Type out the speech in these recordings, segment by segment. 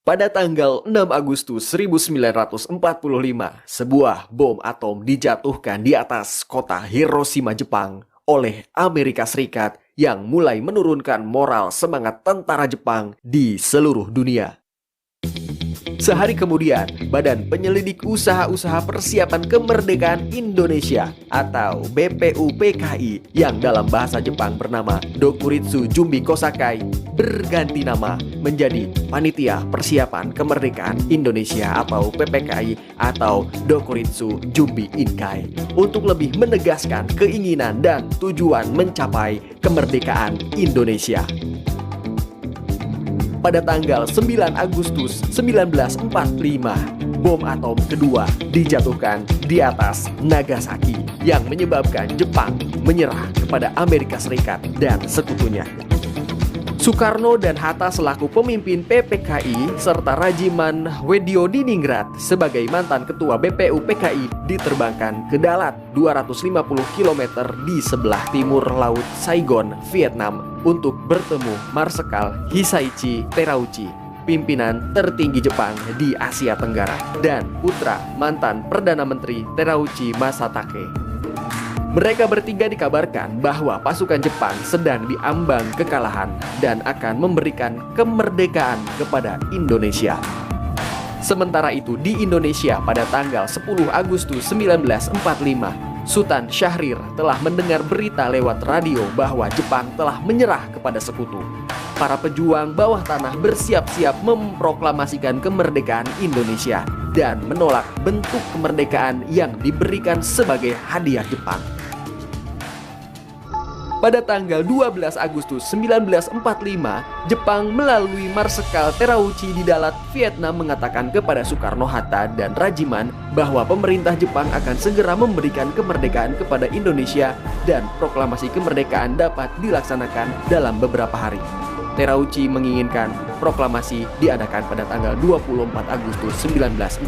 Pada tanggal 6 Agustus 1945, sebuah bom atom dijatuhkan di atas kota Hiroshima, Jepang oleh Amerika Serikat yang mulai menurunkan moral semangat tentara Jepang di seluruh dunia. Sehari kemudian, Badan Penyelidik Usaha-Usaha Persiapan Kemerdekaan Indonesia atau BPUPKI yang dalam bahasa Jepang bernama Dokuritsu Jumbi Kosakai berganti nama menjadi Panitia Persiapan Kemerdekaan Indonesia atau PPKI atau Dokuritsu Jumbi Inkai untuk lebih menegaskan keinginan dan tujuan mencapai kemerdekaan Indonesia. Pada tanggal 9 Agustus 1945, bom atom kedua dijatuhkan di atas Nagasaki yang menyebabkan Jepang menyerah kepada Amerika Serikat dan sekutunya. Soekarno dan Hatta selaku pemimpin PPKI serta Rajiman Weddiodiningrat sebagai mantan ketua BPUPKI diterbangkan ke Dalat 250 km di sebelah timur Laut Saigon, Vietnam untuk bertemu Marsekal Hisaichi Terauchi, pimpinan tertinggi Jepang di Asia Tenggara, dan putra mantan Perdana Menteri Terauchi Masatake. Mereka bertiga dikabarkan bahwa pasukan Jepang sedang diambang kekalahan dan akan memberikan kemerdekaan kepada Indonesia. Sementara itu di Indonesia pada tanggal 10 Agustus 1945, Sultan Syahrir telah mendengar berita lewat radio bahwa Jepang telah menyerah kepada sekutu. Para pejuang bawah tanah bersiap-siap memproklamasikan kemerdekaan Indonesia dan menolak bentuk kemerdekaan yang diberikan sebagai hadiah Jepang. Pada tanggal 12 Agustus 1945, Jepang melalui Marsekal Terauchi di Dalat, Vietnam mengatakan kepada Soekarno-Hatta dan Rajiman bahwa pemerintah Jepang akan segera memberikan kemerdekaan kepada Indonesia dan proklamasi kemerdekaan dapat dilaksanakan dalam beberapa hari. Terauchi menginginkan proklamasi diadakan pada tanggal 24 Agustus 1945.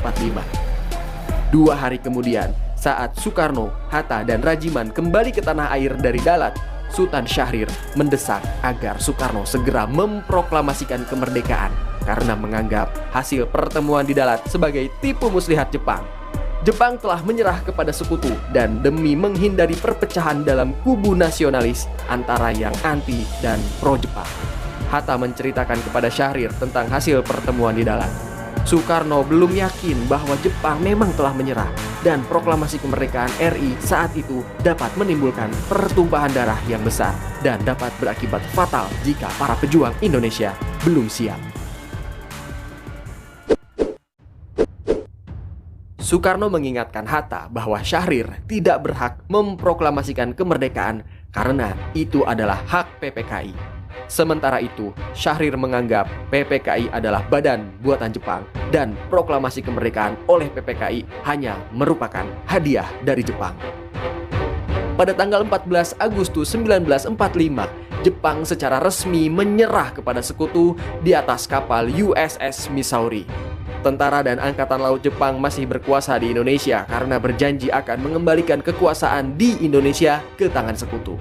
2 hari kemudian, saat Soekarno, Hatta, dan Rajiman kembali ke tanah air dari Dalat, Sultan Syahrir mendesak agar Soekarno segera memproklamasikan kemerdekaan karena menganggap hasil pertemuan di Dalat sebagai tipu muslihat Jepang. Jepang telah menyerah kepada sekutu dan demi menghindari perpecahan dalam kubu nasionalis antara yang anti dan pro-Jepang. Hatta menceritakan kepada Syahrir tentang hasil pertemuan di Dalat. Soekarno belum yakin bahwa Jepang memang telah menyerah dan proklamasi kemerdekaan RI saat itu dapat menimbulkan pertumpahan darah yang besar dan dapat berakibat fatal jika para pejuang Indonesia belum siap. Soekarno mengingatkan Hatta bahwa Syahrir tidak berhak memproklamasikan kemerdekaan karena itu adalah hak PPKI. Sementara itu, Syahrir menganggap PPKI adalah badan buatan Jepang dan proklamasi kemerdekaan oleh PPKI hanya merupakan hadiah dari Jepang. Pada tanggal 14 Agustus 1945, Jepang secara resmi menyerah kepada sekutu di atas kapal USS Missouri. Tentara dan Angkatan Laut Jepang masih berkuasa di Indonesia karena berjanji akan mengembalikan kekuasaan di Indonesia ke tangan sekutu.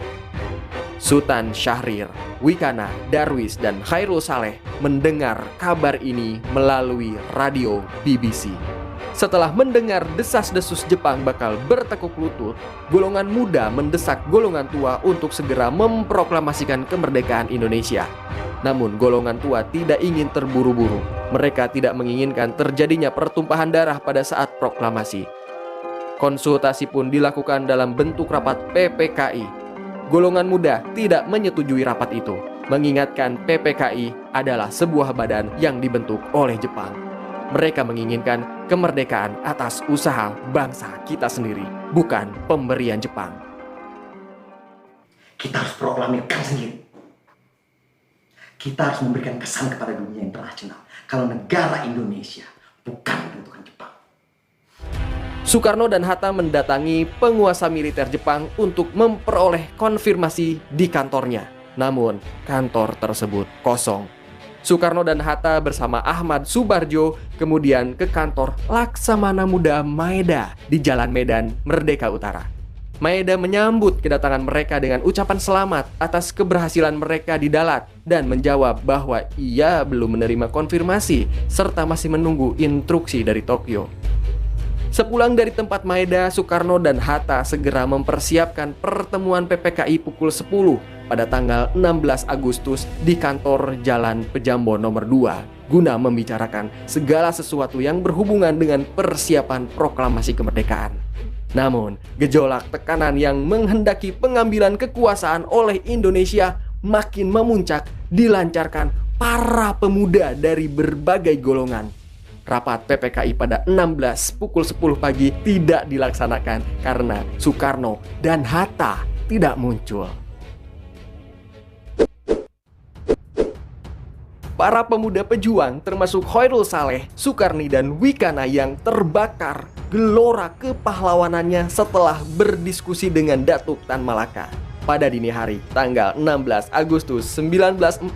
Sultan Syahrir, Wikana, Darwis, dan Khairul Saleh mendengar kabar ini melalui radio BBC. Setelah mendengar desas-desus Jepang bakal bertekuk lutut, golongan muda mendesak golongan tua untuk segera memproklamasikan kemerdekaan Indonesia. Namun golongan tua tidak ingin terburu-buru. Mereka tidak menginginkan terjadinya pertumpahan darah pada saat proklamasi. Konsultasi pun dilakukan dalam bentuk rapat PPKI. Golongan muda tidak menyetujui rapat itu, mengingatkan PPKI adalah sebuah badan yang dibentuk oleh Jepang. Mereka menginginkan kemerdekaan atas usaha bangsa kita sendiri, bukan pemberian Jepang. Kita harus proklamirkan sendiri. Kita harus memberikan kesan kepada dunia internasional kalau negara Indonesia bukan bentukan Jepang. Soekarno dan Hatta mendatangi penguasa militer Jepang untuk memperoleh konfirmasi di kantornya. Namun, kantor tersebut kosong. Soekarno dan Hatta bersama Ahmad Subarjo kemudian ke kantor Laksamana Muda Maeda di Jalan Medan, Merdeka Utara. Maeda menyambut kedatangan mereka dengan ucapan selamat atas keberhasilan mereka di Dalat dan menjawab bahwa ia belum menerima konfirmasi serta masih menunggu instruksi dari Tokyo. Sepulang dari tempat Maeda, Soekarno dan Hatta segera mempersiapkan pertemuan PPKI pukul 10 pada tanggal 16 Agustus di kantor Jalan Pejambo nomor 2 guna membicarakan segala sesuatu yang berhubungan dengan persiapan proklamasi kemerdekaan. Namun, gejolak tekanan yang menghendaki pengambilan kekuasaan oleh Indonesia makin memuncak dilancarkan para pemuda dari berbagai golongan. Rapat PPKI pada 16 pukul 10 pagi tidak dilaksanakan karena Soekarno dan Hatta tidak muncul. Para pemuda pejuang termasuk Khairul Saleh, Sukarni, dan Wikana yang terbakar gelora kepahlawanannya setelah berdiskusi dengan Datuk Tan Malaka. Pada dini hari, tanggal 16 Agustus 1945,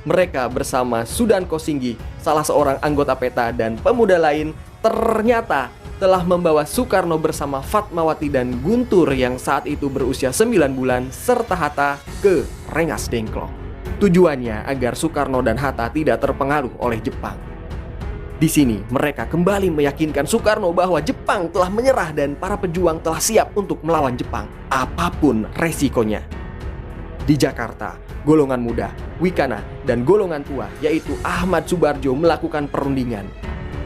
mereka bersama Sudan Kosinggi, salah seorang anggota PETA dan pemuda lain, ternyata telah membawa Soekarno bersama Fatmawati dan Guntur yang saat itu berusia 9 bulan serta Hatta ke Rengas Dengklok. Tujuannya agar Soekarno dan Hatta tidak terpengaruh oleh Jepang. Di sini mereka kembali meyakinkan Soekarno bahwa Jepang telah menyerah dan para pejuang telah siap untuk melawan Jepang, apapun resikonya. Di Jakarta, golongan muda, Wikana, dan golongan tua yaitu Ahmad Subarjo melakukan perundingan.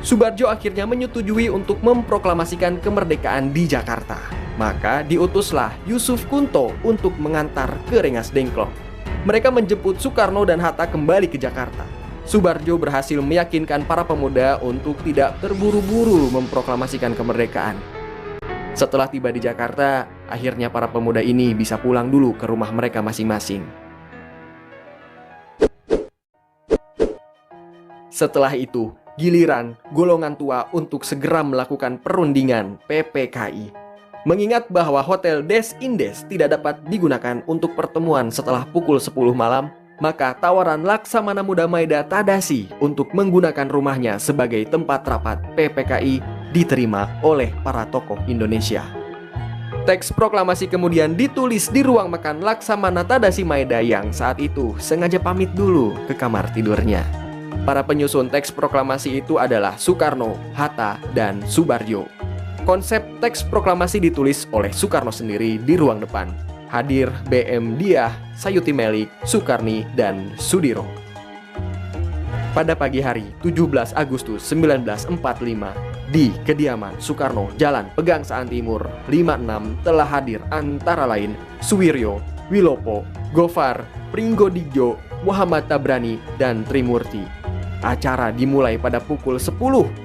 Subarjo akhirnya menyetujui untuk memproklamasikan kemerdekaan di Jakarta. Maka diutuslah Yusuf Kunto untuk mengantar ke Rengas Dengklok. Mereka menjemput Soekarno dan Hatta kembali ke Jakarta. Subarjo berhasil meyakinkan para pemuda untuk tidak terburu-buru memproklamasikan kemerdekaan. Setelah tiba di Jakarta, akhirnya para pemuda ini bisa pulang dulu ke rumah mereka masing-masing. Setelah itu, giliran golongan tua untuk segera melakukan perundingan PPKI. Mengingat bahwa Hotel Des Indes tidak dapat digunakan untuk pertemuan setelah pukul 10 malam, maka tawaran Laksamana Muda Maeda Tadashi untuk menggunakan rumahnya sebagai tempat rapat PPKI diterima oleh para tokoh Indonesia. Teks proklamasi kemudian ditulis di ruang makan Laksamana Tadashi Maeda yang saat itu sengaja pamit dulu ke kamar tidurnya. Para penyusun teks proklamasi itu adalah Soekarno, Hatta, dan Subarjo. Konsep teks proklamasi ditulis oleh Soekarno sendiri di ruang depan. Hadir BM Diah, Sayuti Melik, Sukarni, dan Sudiro. Pada pagi hari 17 Agustus 1945, di kediaman Soekarno, Jalan Pegangsaan Timur 56 telah hadir antara lain Suwiryo, Wilopo, Gofar, Pringgodigjo, Muhammad Tabrani, dan Trimurti. Acara dimulai pada pukul 10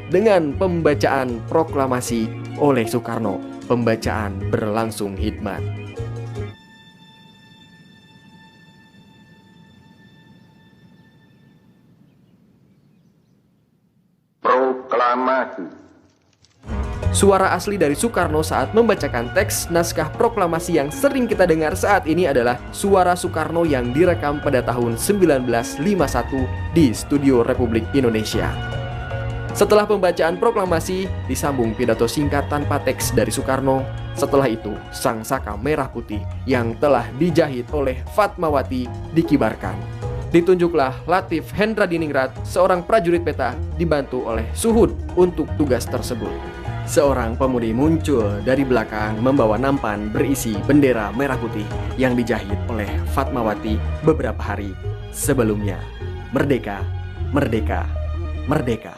dengan pembacaan proklamasi oleh Soekarno. Pembacaan berlangsung hikmat. Proklamasi. Suara asli dari Soekarno saat membacakan teks naskah proklamasi yang sering kita dengar saat ini adalah suara Soekarno yang direkam pada tahun 1951 di Studio Republik Indonesia. Setelah pembacaan proklamasi, disambung pidato singkat tanpa teks dari Soekarno. Setelah itu, sang saka merah putih yang telah dijahit oleh Fatmawati dikibarkan. Ditunjuklah Latif Hendradiningrat, seorang prajurit PETA, dibantu oleh Suhud untuk tugas tersebut. Seorang pemudi muncul dari belakang membawa nampan berisi bendera merah putih yang dijahit oleh Fatmawati beberapa hari sebelumnya. Merdeka, merdeka, merdeka.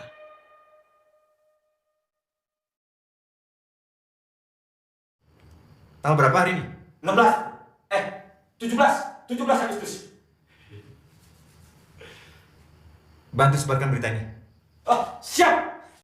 Tanggal berapa hari ini? 17 Agustus. Bantu sebarkan beritanya. Oh, siap.